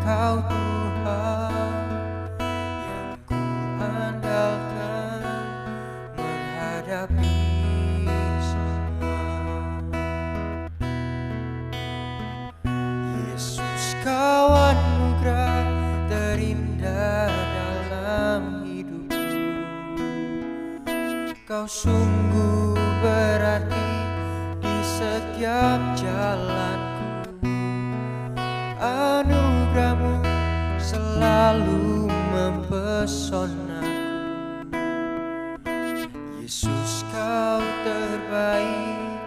Kau Tuhan yang ku andalkan menghadapi semua. Yesus, Kau anugerah terindah dalam hidupku. Kau sungguh berarti di setiap jalanku. Anugerah-Mu selalu mempesonaku. Yesus, Kau terbaik.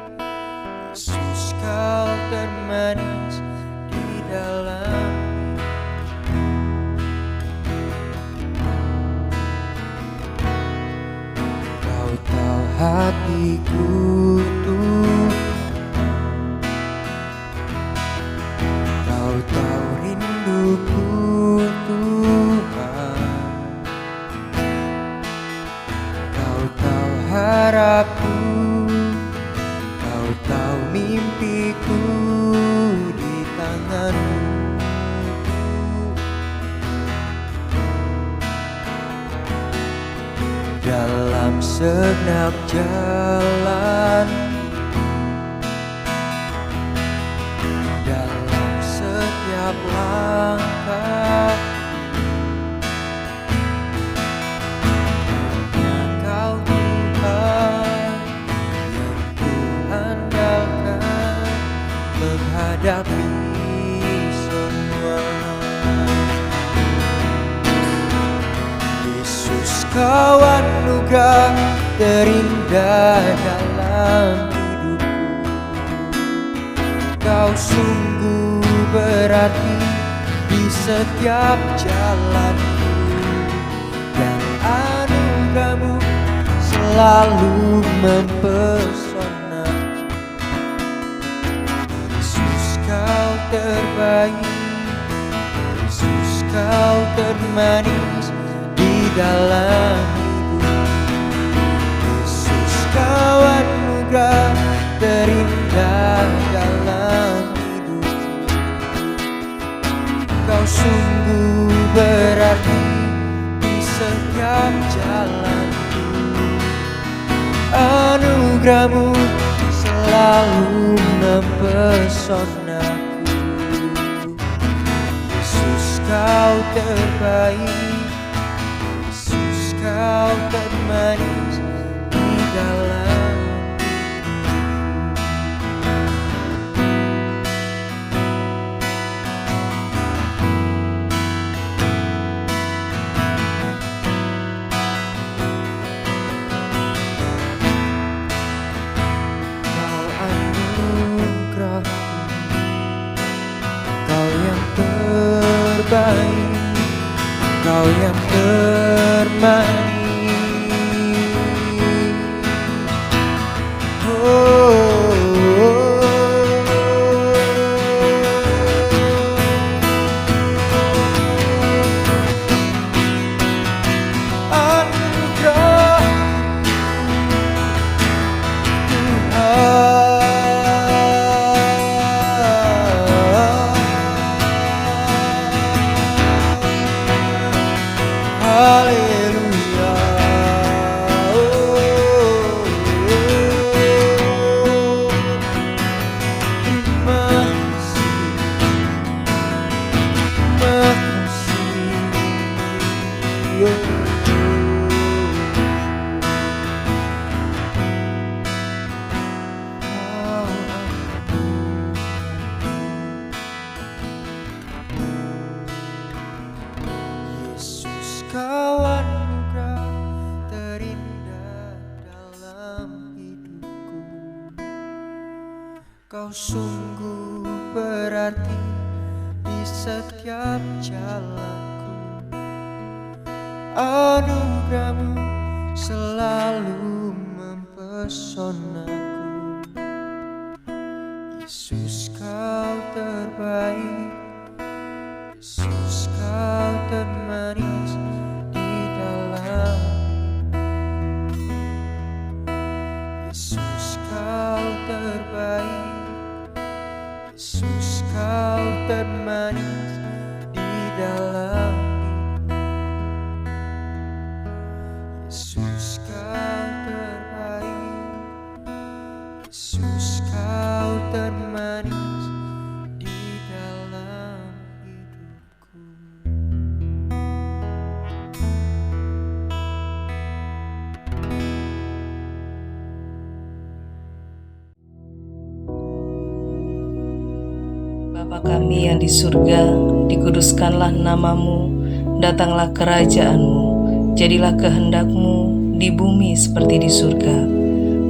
Yesus, Kau termanis di dalam. Kau tahu hatiku Tuhan. Kau tahu rinduku Tuhan. Kau tahu harapku. Kau tahu mimpiku di tangan-Mu. Dalam segenap jalan, dalam setiap langkah, hanya Kau Tuhan yang ku andalkan menghadapi semua. Yesus, Kau anugerah terindah dalam hidupku. Kau sungguh berarti di setiap jalanku, dan anugerah-Mu selalu mempesona. Yesus, Kau terbaik. Yesus, Kau termanis di dalam hidup. Yesus, Kau anugerah terindah dalam hidup. Kau sungguh berarti di setiap jalanku. Anugerah-Mu selalu mempesonaku. Yesus, Kau terbaik. Yesus, Kau termanis di dalam. Kau anugerahku, Kau yang terbaik, Kau yang termanis. Anugerah Tuhan. Haleluya. Terima kasih, terima kasih. Yesus, Kau anugerah terindah dalam hidupku. Kau sungguh berarti di setiap jalanku. Anugerah-Mu selalu mempesonaku. Yesus, Kau terbaik. Yesus, Kau termanis di dalam. Yesus, Kau terbaik. Yesus, Kau termanis di Bapa kami yang di surga, dikuduskanlah namamu, datanglah kerajaan-mu, jadilah kehendak-mu di bumi seperti di surga.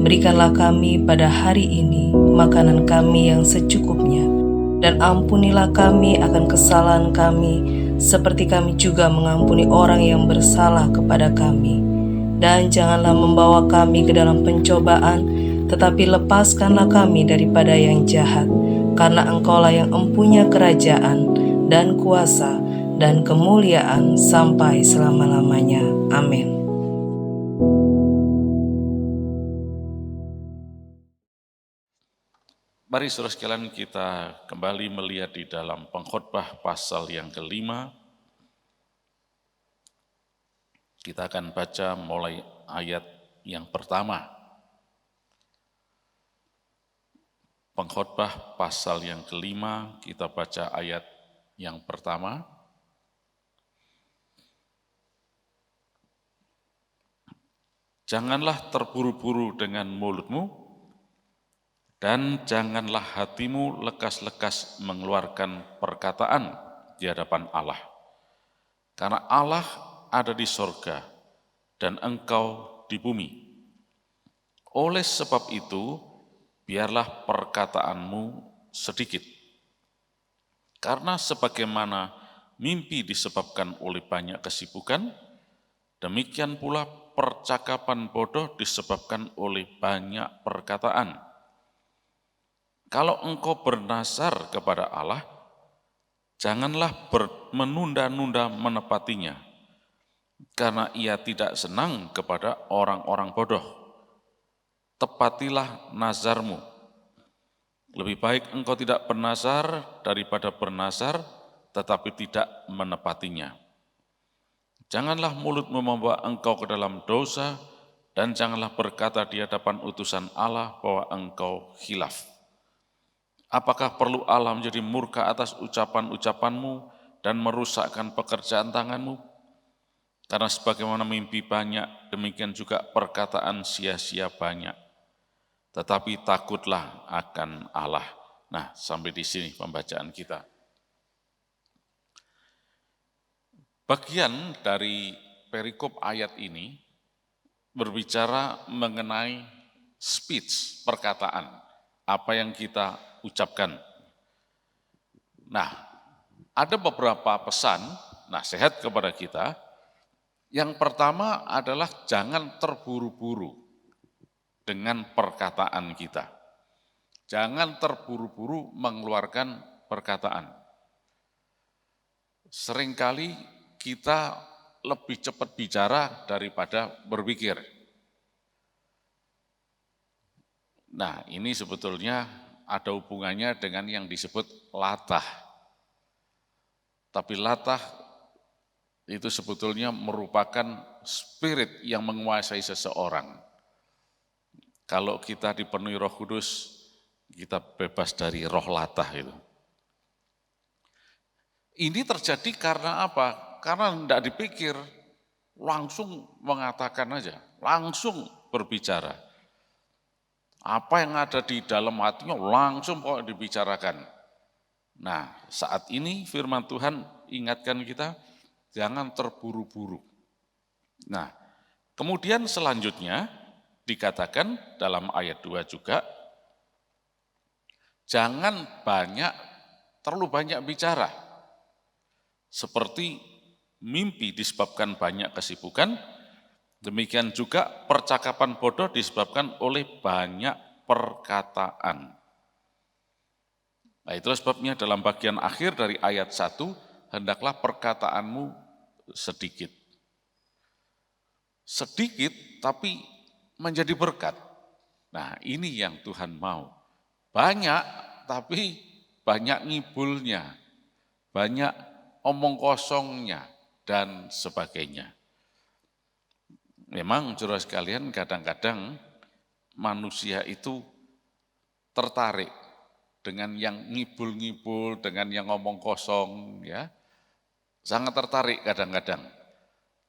Berikanlah kami pada hari ini makanan kami yang secukupnya, dan ampunilah kami akan kesalahan kami, seperti kami juga mengampuni orang yang bersalah kepada kami. Dan janganlah membawa kami ke dalam pencobaan, tetapi lepaskanlah kami daripada yang jahat, karena Engkaulah yang empunya kerajaan dan kuasa dan kemuliaan sampai selama-lamanya. Amin. Mari saudara sekalian kita kembali melihat di dalam Pengkhotbah pasal yang ke-5. Kita akan baca mulai ayat yang pertama. Pengkhotbah pasal yang ke-5, kita baca ayat yang pertama. Janganlah terburu-buru dengan mulutmu, dan janganlah hatimu lekas-lekas mengeluarkan perkataan di hadapan Allah. Karena Allah ada di sorga, dan engkau di bumi. Oleh sebab itu, biarlah perkataanmu sedikit. Karena sebagaimana mimpi disebabkan oleh banyak kesibukan, demikian pula percakapan bodoh disebabkan oleh banyak perkataan. Kalau engkau bernazar kepada Allah, janganlah menunda-nunda menepatinya, karena ia tidak senang kepada orang-orang bodoh. Tepatilah nazarmu. Lebih baik engkau tidak bernazar daripada bernazar, tetapi tidak menepatinya. Janganlah mulutmu membawa engkau ke dalam dosa, dan janganlah berkata di hadapan utusan Allah bahwa engkau khilaf. Apakah perlu Allah menjadi murka atas ucapan-ucapanmu dan merusakkan pekerjaan tanganmu? Karena sebagaimana mimpi banyak, demikian juga perkataan sia-sia banyak. Tetapi takutlah akan Allah. Nah, sampai di sini pembacaan kita. Bagian dari perikop ayat ini berbicara mengenai speech, perkataan, apa yang kita ucapkan. Nah, ada beberapa pesan, nasihat kepada kita. Yang pertama adalah jangan terburu-buru dengan perkataan kita. Jangan terburu-buru mengeluarkan perkataan. Seringkali kita lebih cepat bicara daripada berpikir. Nah, ini sebetulnya ada hubungannya dengan yang disebut latah. Tapi latah itu sebetulnya merupakan spirit yang menguasai seseorang. Kalau kita dipenuhi Roh Kudus, kita bebas dari roh latah itu. Ini terjadi karena apa? Karena tidak dipikir, langsung mengatakan aja, langsung berbicara. Apa yang ada di dalam hatinya langsung kok dibicarakan. Nah, saat ini firman Tuhan ingatkan kita, jangan terburu-buru. Nah, kemudian selanjutnya dikatakan dalam ayat 2 juga, jangan terlalu banyak bicara. Seperti mimpi disebabkan banyak kesibukan, demikian juga percakapan bodoh disebabkan oleh banyak perkataan. Nah, itulah sebabnya dalam bagian akhir dari ayat 1, hendaklah perkataanmu sedikit. Sedikit tapi menjadi berkat. Nah, ini yang Tuhan mau. Banyak tapi banyak ngibulnya, banyak omong kosongnya, dan sebagainya. Memang saudara sekalian kadang-kadang manusia itu tertarik dengan yang ngibul-ngibul, dengan yang ngomong kosong, ya. Sangat tertarik kadang-kadang.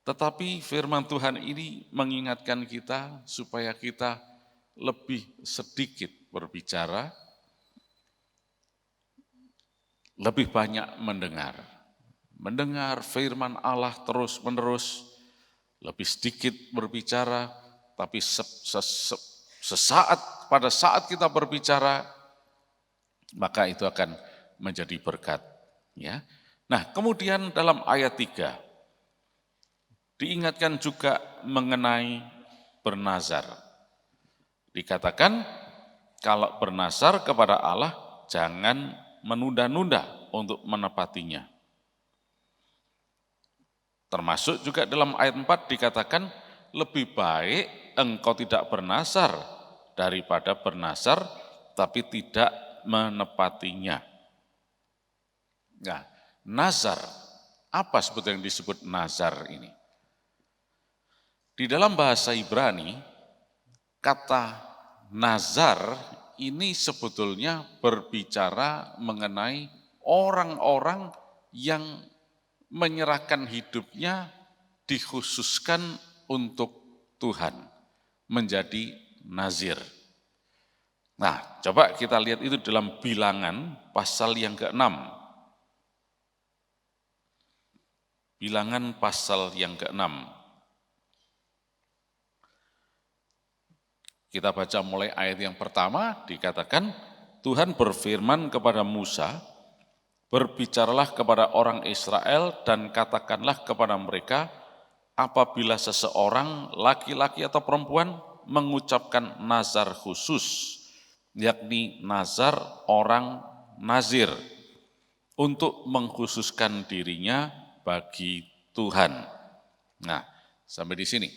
Tetapi firman Tuhan ini mengingatkan kita supaya kita lebih sedikit berbicara, lebih banyak mendengar. Mendengar firman Allah terus-menerus, lebih sedikit berbicara, tapi pada saat kita berbicara, maka itu akan menjadi berkat. Ya. Nah, kemudian dalam ayat 3, diingatkan juga mengenai bernazar. Dikatakan, kalau bernazar kepada Allah, jangan menunda-nunda untuk menepatinya. Termasuk juga dalam ayat 4 dikatakan, lebih baik engkau tidak bernazar daripada bernazar, tapi tidak menepatinya. Nah, nazar, apa sebetulnya yang disebut nazar ini? Di dalam bahasa Ibrani, kata nazar ini sebetulnya berbicara mengenai orang-orang yang menyerahkan hidupnya dikhususkan untuk Tuhan, menjadi nazir. Nah, coba kita lihat itu dalam Bilangan pasal yang ke-6. Bilangan pasal yang ke-6. Kita baca mulai ayat yang pertama, dikatakan, Tuhan berfirman kepada Musa, berbicaralah kepada orang Israel dan katakanlah kepada mereka, apabila seseorang laki-laki atau perempuan mengucapkan nazar khusus, yakni nazar orang nazir, untuk mengkhususkan dirinya bagi Tuhan. Nah, sampai di sini.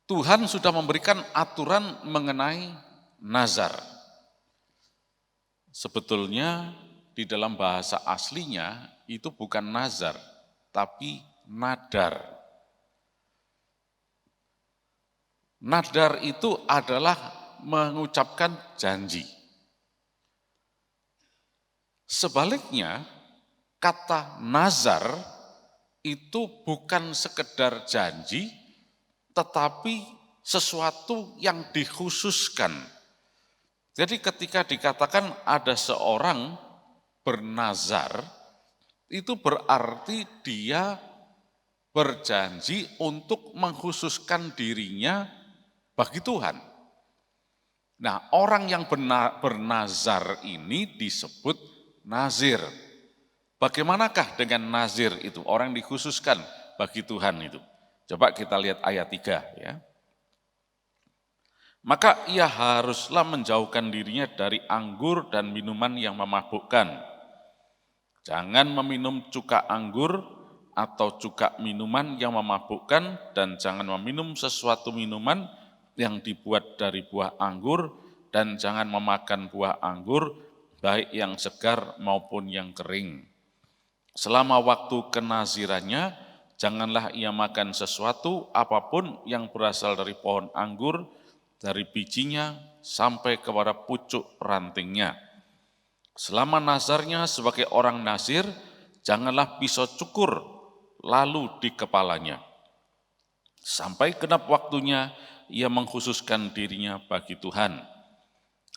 Tuhan sudah memberikan aturan mengenai nazar. Sebetulnya di dalam bahasa aslinya itu bukan nazar, tapi nadar. Nadar itu adalah mengucapkan janji. Sebaliknya, kata nazar itu bukan sekedar janji, tetapi sesuatu yang dikhususkan. Jadi ketika dikatakan ada seorang bernazar, itu berarti dia berjanji untuk mengkhususkan dirinya bagi Tuhan. Nah, orang yang bernazar ini disebut nazir. Bagaimanakah dengan nazir itu? Orang yang dikhususkan bagi Tuhan itu. Coba kita lihat ayat 3 ya. Maka ia haruslah menjauhkan dirinya dari anggur dan minuman yang memabukkan. Jangan meminum cuka anggur atau cuka minuman yang memabukkan, dan jangan meminum sesuatu minuman yang dibuat dari buah anggur, dan jangan memakan buah anggur, baik yang segar maupun yang kering. Selama waktu kenazirannya, janganlah ia makan sesuatu apapun yang berasal dari pohon anggur, dari bijinya sampai kepada pucuk rantingnya. Selama nazarnya sebagai orang nazir, janganlah pisau cukur lalu di kepalanya. Sampai genap waktunya, ia mengkhususkan dirinya bagi Tuhan.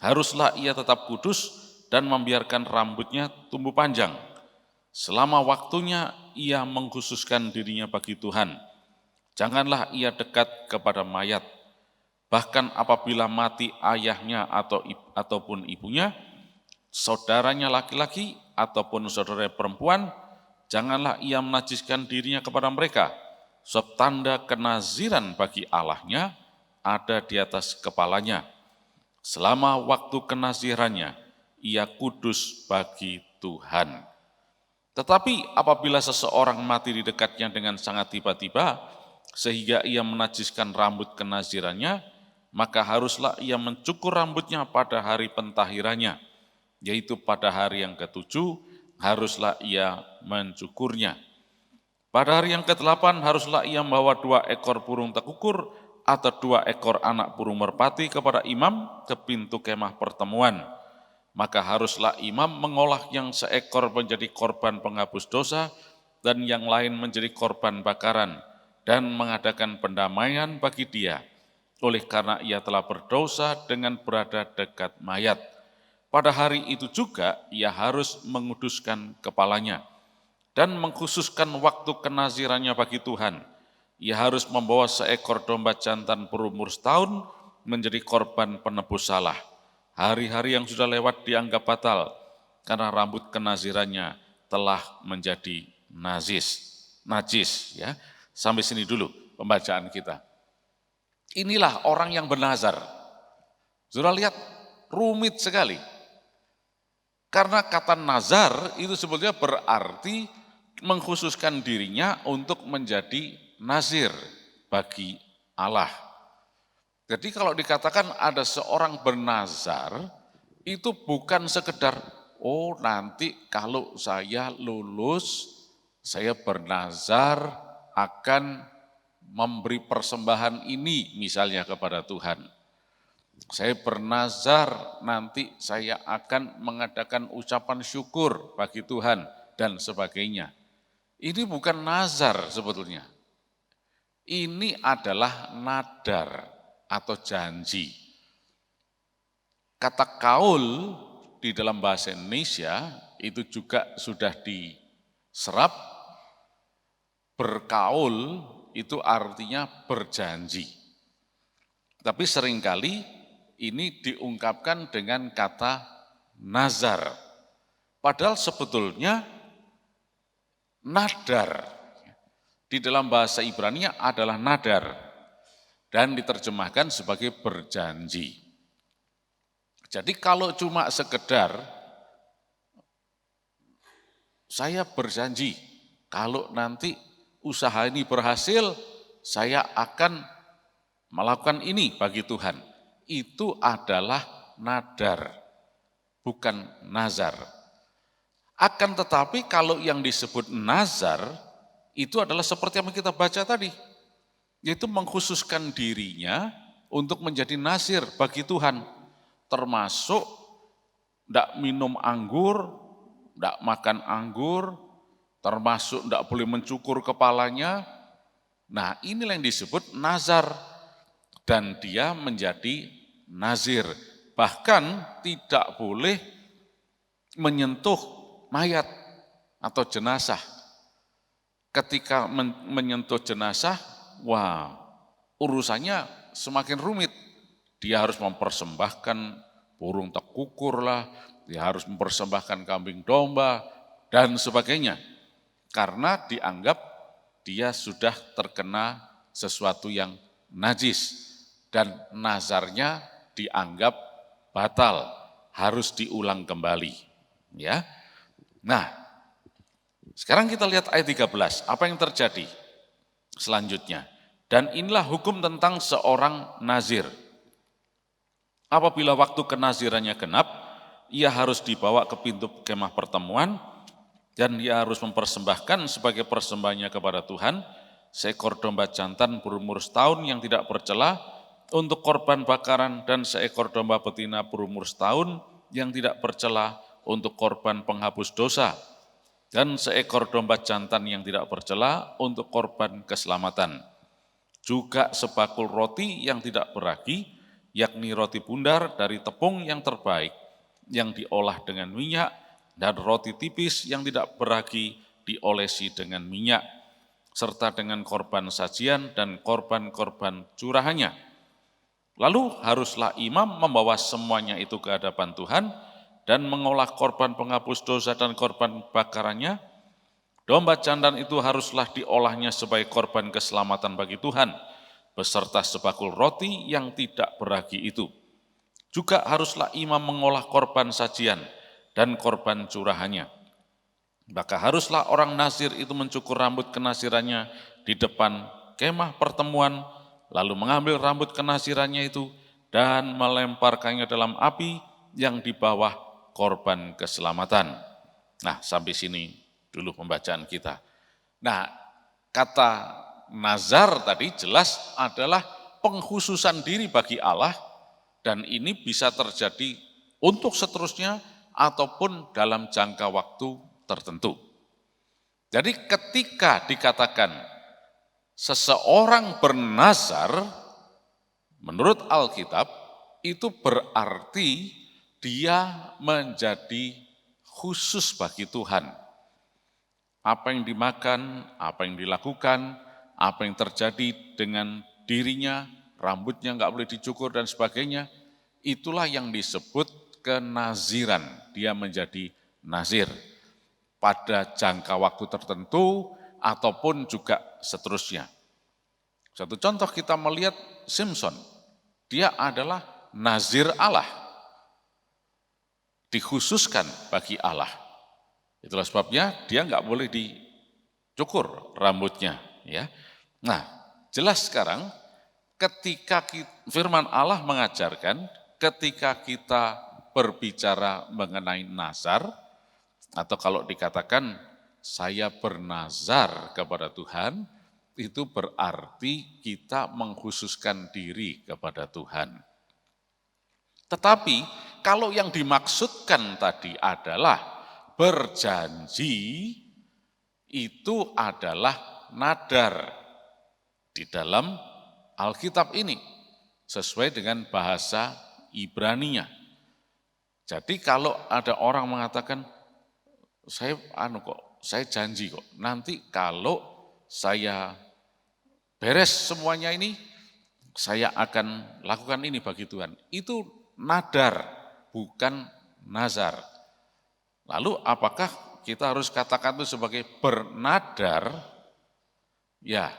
Haruslah ia tetap kudus dan membiarkan rambutnya tumbuh panjang. Selama waktunya ia mengkhususkan dirinya bagi Tuhan. Janganlah ia dekat kepada mayat. Bahkan apabila mati ayahnya ataupun ibunya, saudaranya laki-laki ataupun saudara perempuan, janganlah ia menajiskan dirinya kepada mereka. Sebab tanda kenaziran bagi Allahnya ada di atas kepalanya. Selama waktu kenazirannya, ia kudus bagi Tuhan. Tetapi apabila seseorang mati di dekatnya dengan sangat tiba-tiba, sehingga ia menajiskan rambut kenazirannya, maka haruslah ia mencukur rambutnya pada hari pentahirannya, yaitu pada hari yang ke-7, haruslah ia mencukurnya. Pada hari yang ke-8 haruslah ia membawa 2 ekor burung tekukur atau 2 ekor anak burung merpati kepada imam ke pintu kemah pertemuan. Maka haruslah imam mengolah yang seekor menjadi korban penghapus dosa dan yang lain menjadi korban bakaran dan mengadakan pendamaian bagi dia, oleh karena ia telah berdosa dengan berada dekat mayat. Pada hari itu juga ia harus menguduskan kepalanya dan mengkhususkan waktu kenazirannya bagi Tuhan. Ia harus membawa seekor domba jantan berumur setahun menjadi korban penebus salah. Hari-hari yang sudah lewat dianggap batal karena rambut kenazirannya telah menjadi najis. Ya, sampai sini dulu pembacaan kita. Inilah orang yang bernazar. Sudah lihat, rumit sekali. Karena kata nazar itu sebetulnya berarti mengkhususkan dirinya untuk menjadi nazir bagi Allah. Jadi kalau dikatakan ada seorang bernazar, itu bukan sekedar, oh nanti kalau saya lulus, saya bernazar akan memberi persembahan ini misalnya kepada Tuhan. Saya bernazar nanti saya akan mengadakan ucapan syukur bagi Tuhan dan sebagainya. Ini bukan nazar sebetulnya. Ini adalah nadar atau janji. Kata kaul di dalam bahasa Indonesia itu juga sudah diserap. Berkaul itu artinya berjanji. Tapi seringkali ini diungkapkan dengan kata nazar. Padahal sebetulnya nadar di dalam bahasa Ibrani adalah nadar dan diterjemahkan sebagai berjanji. Jadi kalau cuma sekedar saya berjanji kalau nanti usaha ini berhasil saya akan melakukan ini bagi Tuhan. Itu adalah nadar, bukan nazar. Akan tetapi kalau yang disebut nazar, itu adalah seperti yang kita baca tadi, yaitu mengkhususkan dirinya untuk menjadi nazir bagi Tuhan, termasuk tidak minum anggur, tidak makan anggur, termasuk tidak boleh mencukur kepalanya. Nah inilah yang disebut nazar. Dan dia menjadi nazir. Bahkan tidak boleh menyentuh mayat atau jenazah. Ketika menyentuh jenazah, wah urusannya semakin rumit. Dia harus mempersembahkan burung tekukur lah, dia harus mempersembahkan kambing domba, dan sebagainya. Karena dianggap dia sudah terkena sesuatu yang najis. Dan nazarnya dianggap batal, harus diulang kembali. Ya. Nah, sekarang kita lihat ayat 13, apa yang terjadi selanjutnya. Dan inilah hukum tentang seorang nazir. Apabila waktu kenazirannya genap, ia harus dibawa ke pintu kemah pertemuan, dan ia harus mempersembahkan sebagai persembahannya kepada Tuhan, seekor domba jantan berumur setahun yang tidak bercela, untuk korban bakaran dan seekor domba betina berumur setahun yang tidak bercela untuk korban penghapus dosa dan seekor domba jantan yang tidak bercela untuk korban keselamatan. Juga sebakul roti yang tidak beragi, yakni roti bundar dari tepung yang terbaik yang diolah dengan minyak dan roti tipis yang tidak beragi diolesi dengan minyak serta dengan korban sajian dan korban-korban curahannya. Lalu haruslah imam membawa semuanya itu ke hadapan Tuhan dan mengolah korban penghapus dosa dan korban bakarannya. Domba jantan itu haruslah diolahnya sebagai korban keselamatan bagi Tuhan, beserta sebakul roti yang tidak beragi itu. Juga haruslah imam mengolah korban sajian dan korban curahannya. Maka haruslah orang nazir itu mencukur rambut kenasirannya di depan kemah pertemuan, lalu mengambil rambut kenasirannya itu dan melemparkannya dalam api yang di bawah korban keselamatan. Nah, sampai sini dulu pembacaan kita. Nah, kata nazar tadi jelas adalah pengkhususan diri bagi Allah, dan ini bisa terjadi untuk seterusnya ataupun dalam jangka waktu tertentu. Jadi ketika dikatakan seseorang bernazar, menurut Alkitab, itu berarti dia menjadi khusus bagi Tuhan. Apa yang dimakan, apa yang dilakukan, apa yang terjadi dengan dirinya, rambutnya nggak boleh dicukur dan sebagainya, itulah yang disebut kenaziran. Dia menjadi nazir pada jangka waktu tertentu ataupun juga seterusnya. Satu contoh kita melihat Simpson, dia adalah nazir Allah, dikhususkan bagi Allah. Itulah sebabnya dia nggak boleh dicukur rambutnya. Ya. Nah, jelas sekarang ketika firman Allah mengajarkan, ketika kita berbicara mengenai nazar, atau kalau dikatakan saya bernazar kepada Tuhan, itu berarti kita mengkhususkan diri kepada Tuhan. Tetapi kalau yang dimaksudkan tadi adalah berjanji, itu adalah nadar di dalam Alkitab ini, sesuai dengan bahasa Ibraninya. Jadi kalau ada orang mengatakan, saya janji kok, nanti kalau saya beres semuanya ini, saya akan lakukan ini bagi Tuhan. Itu nadar, bukan nazar. Lalu apakah kita harus katakan itu sebagai bernadar? Ya,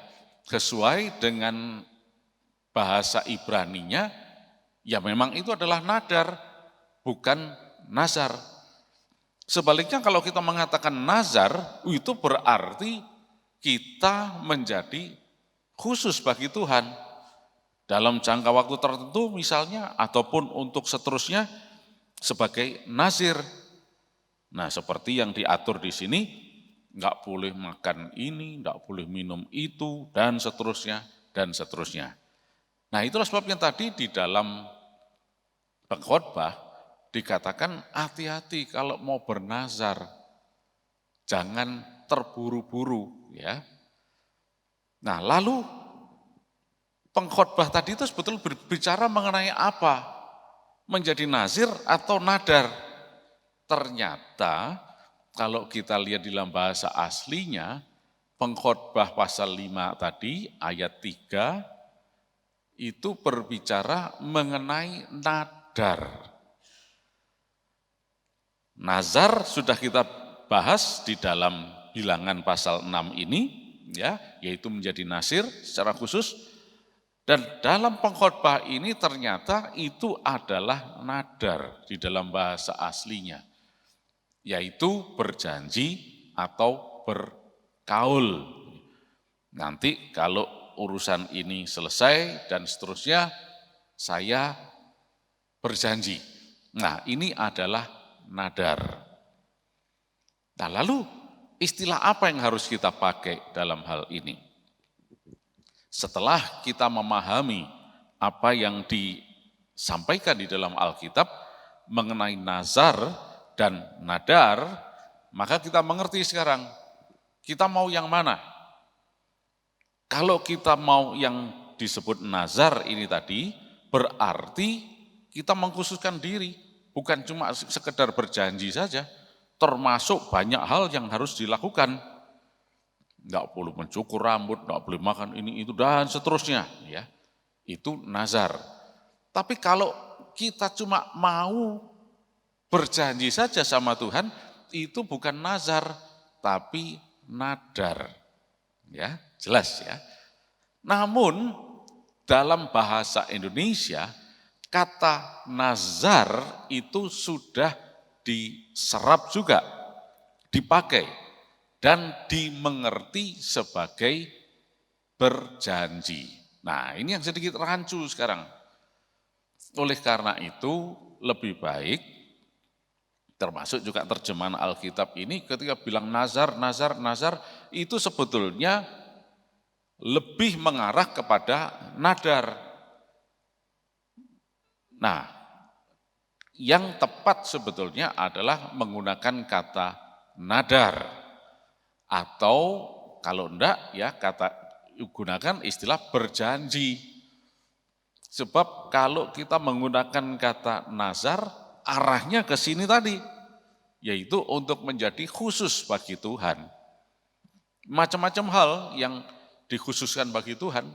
sesuai dengan bahasa Ibraninya, ya memang itu adalah nadar, bukan nazar. Sebaliknya kalau kita mengatakan nazar, itu berarti kita menjadi khusus bagi Tuhan dalam jangka waktu tertentu misalnya, ataupun untuk seterusnya sebagai nazir. Nah, seperti yang diatur di sini, nggak boleh makan ini, nggak boleh minum itu, dan seterusnya, dan seterusnya. Nah, itulah sebabnya tadi di dalam pengkhotbah dikatakan hati-hati kalau mau bernazar, jangan terburu-buru, ya. Nah, lalu pengkhotbah tadi itu sebetulnya berbicara mengenai apa? Menjadi nazir atau nadar? Ternyata kalau kita lihat di dalam bahasa aslinya, pengkhotbah pasal 5 tadi, ayat 3, itu berbicara mengenai nadar. Nazar sudah kita bahas di dalam Bilangan pasal 6 ini, ya, yaitu menjadi nazir secara khusus. Dan dalam pengkhotbah ini ternyata itu adalah nadar di dalam bahasa aslinya, yaitu berjanji atau berkaul. Nanti kalau urusan ini selesai dan seterusnya, saya berjanji. Nah, ini adalah nadar. Nah, lalu istilah apa yang harus kita pakai dalam hal ini? Setelah kita memahami apa yang disampaikan di dalam Alkitab mengenai nazar dan nadar, maka kita mengerti sekarang, kita mau yang mana? Kalau kita mau yang disebut nazar ini tadi, berarti kita mengkhususkan diri, bukan cuma sekedar berjanji saja, termasuk banyak hal yang harus dilakukan. Enggak boleh mencukur rambut, enggak boleh makan ini itu dan seterusnya, ya. Itu nazar. Tapi kalau kita cuma mau berjanji saja sama Tuhan, itu bukan nazar, tapi nadar. Ya, jelas ya. Namun dalam bahasa Indonesia, kata nazar itu sudah diserap juga, dipakai dan dimengerti sebagai berjanji. Nah, ini yang sedikit rancu sekarang. Oleh karena itu, lebih baik, termasuk juga terjemahan Alkitab ini, ketika bilang nazar, itu sebetulnya lebih mengarah kepada nadar. Nah, yang tepat sebetulnya adalah menggunakan kata nadar. Atau kalau enggak ya gunakan istilah berjanji. Sebab kalau kita menggunakan kata nazar, arahnya ke sini tadi, yaitu untuk menjadi khusus bagi Tuhan. Macam-macam hal yang dikhususkan bagi Tuhan,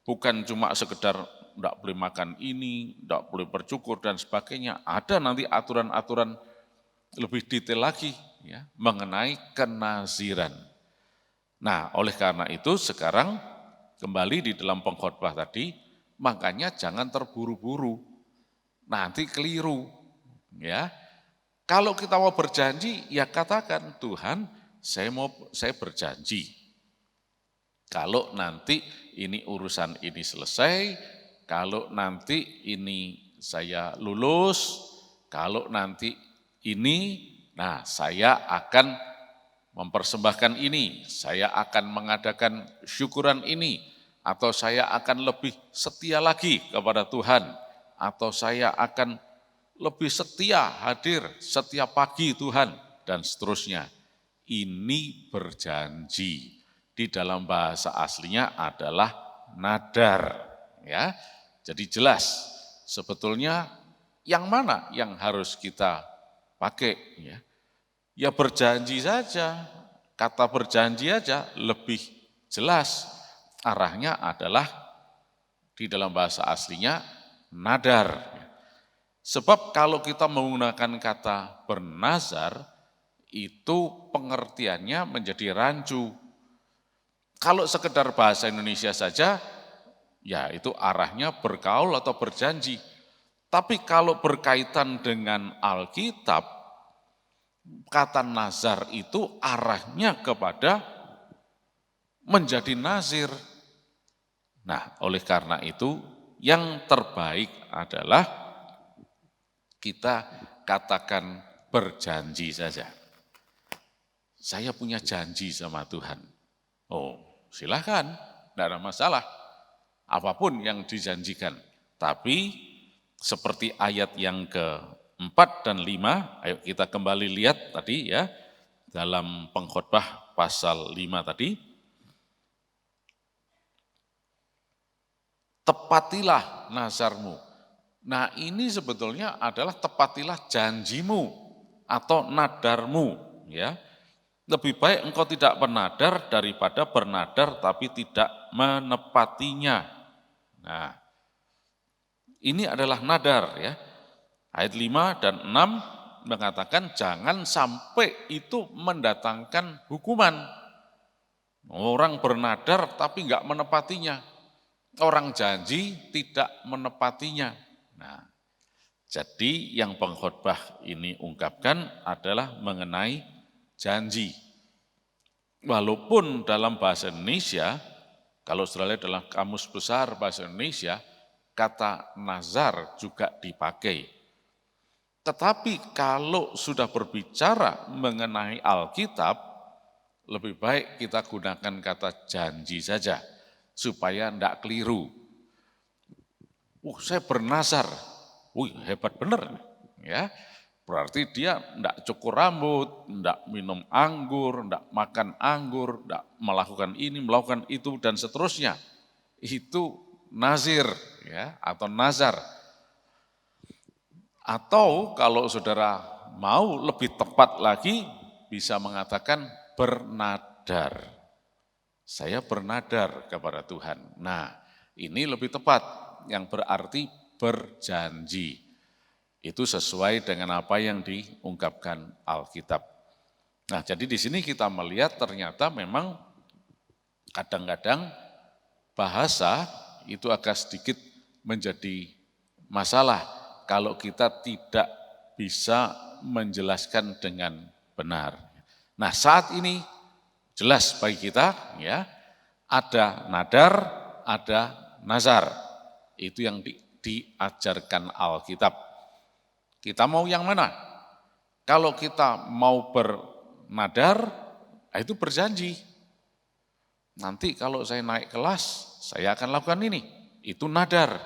bukan cuma sekedar enggak boleh makan ini, enggak boleh bercukur dan sebagainya. Ada nanti aturan-aturan lebih detail lagi ya, mengenai kenaziran. Nah, oleh karena itu sekarang kembali di dalam pengkhotbah tadi, makanya jangan terburu-buru, nanti keliru. Ya, kalau kita mau berjanji, ya katakan Tuhan, saya berjanji. Kalau nanti ini urusan ini selesai, kalau nanti ini saya lulus, kalau nanti ini, nah saya akan mempersembahkan ini, saya akan mengadakan syukuran ini, atau saya akan lebih setia lagi kepada Tuhan, atau saya akan lebih setia hadir setiap pagi Tuhan, dan seterusnya. Ini berjanji. Di dalam bahasa aslinya adalah nadar. Ya, jadi jelas sebetulnya yang mana yang harus kita pakai. Ya berjanji saja, kata berjanji aja lebih jelas. Arahnya adalah di dalam bahasa aslinya nadar. Sebab kalau kita menggunakan kata bernazar, itu pengertiannya menjadi rancu. Kalau sekedar bahasa Indonesia saja, ya itu arahnya bergaul atau berjanji. Tapi kalau berkaitan dengan Alkitab, kata nazar itu arahnya kepada menjadi nazir. Nah, oleh karena itu yang terbaik adalah kita katakan berjanji saja. Saya punya janji sama Tuhan. Oh, silahkan, tidak ada masalah. Apapun yang dijanjikan. Tapi seperti ayat yang ke-4 dan 5, ayo kita kembali lihat tadi ya, dalam pengkhotbah pasal 5 tadi. Tepatilah nazarmu. Nah ini sebetulnya adalah tepatilah janjimu atau nadarmu. Ya. Lebih baik engkau tidak bernadar daripada bernadar tapi tidak menepatinya. Nah, ini adalah nadar ya. Ayat 5 dan 6 mengatakan jangan sampai itu mendatangkan hukuman. Orang bernadar tapi enggak menepatinya. Orang janji tidak menepatinya. Nah, jadi yang pengkhotbah ini ungkapkan adalah mengenai janji. Walaupun dalam bahasa Indonesia, kalau Australia adalah kamus besar bahasa Indonesia, kata nazar juga dipakai. Tetapi kalau sudah berbicara mengenai Alkitab, lebih baik kita gunakan kata janji saja, supaya tidak keliru. Saya bernazar, hebat benar, ya. Berarti dia tidak cukur rambut, tidak minum anggur, tidak makan anggur, tidak melakukan ini, melakukan itu, dan seterusnya. Itu nazir ya, atau nazar. Atau kalau saudara mau lebih tepat lagi, bisa mengatakan bernadar. Saya bernadar kepada Tuhan. Nah ini lebih tepat, yang berarti berjanji. Itu sesuai dengan apa yang diungkapkan Alkitab. Nah, jadi di sini kita melihat ternyata memang kadang-kadang bahasa itu agak sedikit menjadi masalah kalau kita tidak bisa menjelaskan dengan benar. Nah, saat ini jelas bagi kita ya, ada nadar, ada nazar. Itu yang diajarkan Alkitab. Kita mau yang mana? Kalau kita mau bernadar, itu berjanji. Nanti kalau saya naik kelas, saya akan lakukan ini. Itu nadar.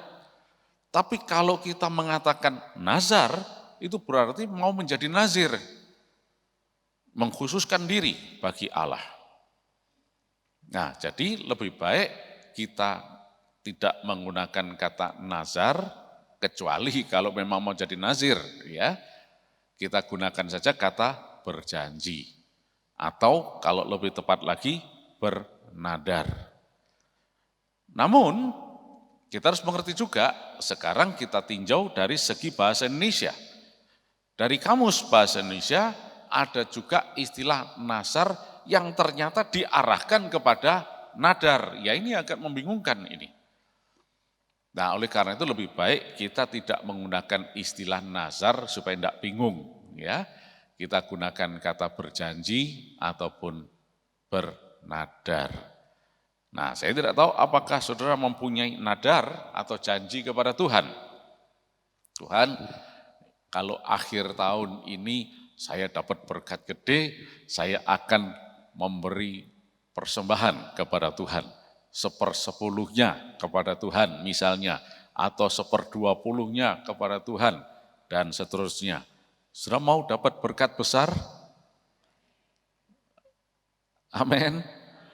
Tapi kalau kita mengatakan nazar, itu berarti mau menjadi nazir. Mengkhususkan diri bagi Allah. Nah, jadi lebih baik kita tidak menggunakan kata nazar, kecuali kalau memang mau jadi nazir, ya. kita gunakan saja kata berjanji. Atau kalau lebih tepat lagi, bernadar. Namun, kita harus mengerti juga, sekarang kita tinjau dari segi bahasa Indonesia. Dari kamus bahasa Indonesia, ada juga istilah nasar yang ternyata diarahkan kepada nadar. Ya ini agak membingungkan ini. Nah oleh karena itu lebih baik kita tidak menggunakan istilah nazar supaya tidak bingung. Ya, kita gunakan kata berjanji ataupun bernadar. Nah saya tidak tahu apakah saudara mempunyai nadar atau janji kepada Tuhan. Tuhan, kalau akhir tahun ini saya dapat berkat gede, saya akan memberi persembahan kepada Tuhan. 1/10-nya kepada Tuhan misalnya, atau 1/20-nya kepada Tuhan, dan seterusnya. Saudara mau dapat berkat besar? Amin.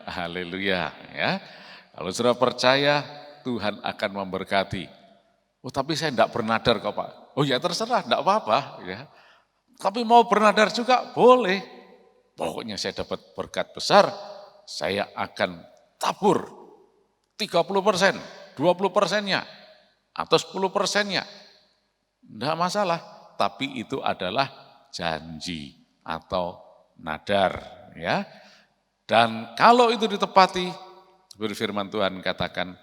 Haleluya. Ya. Kalau saudara percaya, Tuhan akan memberkati. Oh tapi saya tidak bernadar kok Pak. Oh ya terserah, tidak apa-apa. Ya. Tapi mau bernadar juga boleh. Pokoknya saya dapat berkat besar, saya akan tabur 30%, 20%-nya, atau 10%-nya. Tidak masalah, tapi itu adalah janji atau nadar. Ya. Dan kalau itu ditepati, berfirman Tuhan katakan,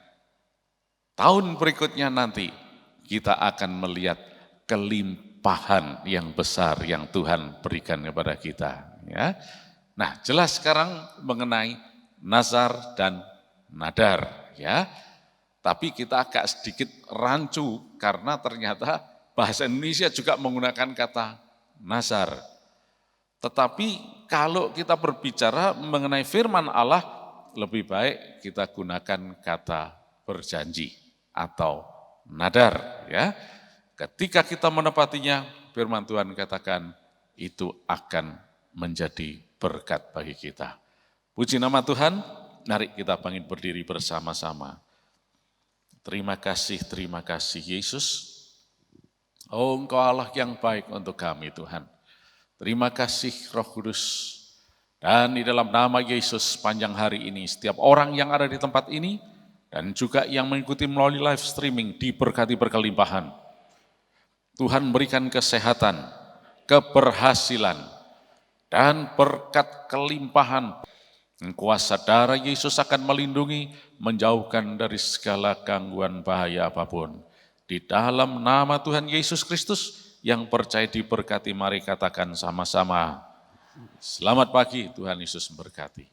tahun berikutnya nanti kita akan melihat kelimpahan yang besar yang Tuhan berikan kepada kita. Ya. Nah jelas sekarang mengenai nazar dan nadar. Ya, tapi kita agak sedikit rancu karena ternyata bahasa Indonesia juga menggunakan kata nazar. Tetapi kalau kita berbicara mengenai firman Allah, lebih baik kita gunakan kata berjanji atau nadar. Ya, ketika kita menepatinya, firman Tuhan katakan itu akan menjadi berkat bagi kita. Puji nama Tuhan. Mari kita bangkit berdiri bersama-sama. Terima kasih Yesus. Oh Engkau Allah yang baik untuk kami Tuhan. Terima kasih Roh Kudus. Dan di dalam nama Yesus sepanjang hari ini, setiap orang yang ada di tempat ini, dan juga yang mengikuti melalui live streaming diberkati berkelimpahan. Tuhan berikan kesehatan, keberhasilan, dan berkat kelimpahan. Kuasa darah Yesus akan melindungi, menjauhkan dari segala gangguan bahaya apapun. Di dalam nama Tuhan Yesus Kristus yang percaya diberkati, mari katakan sama-sama. Selamat pagi, Tuhan Yesus memberkati.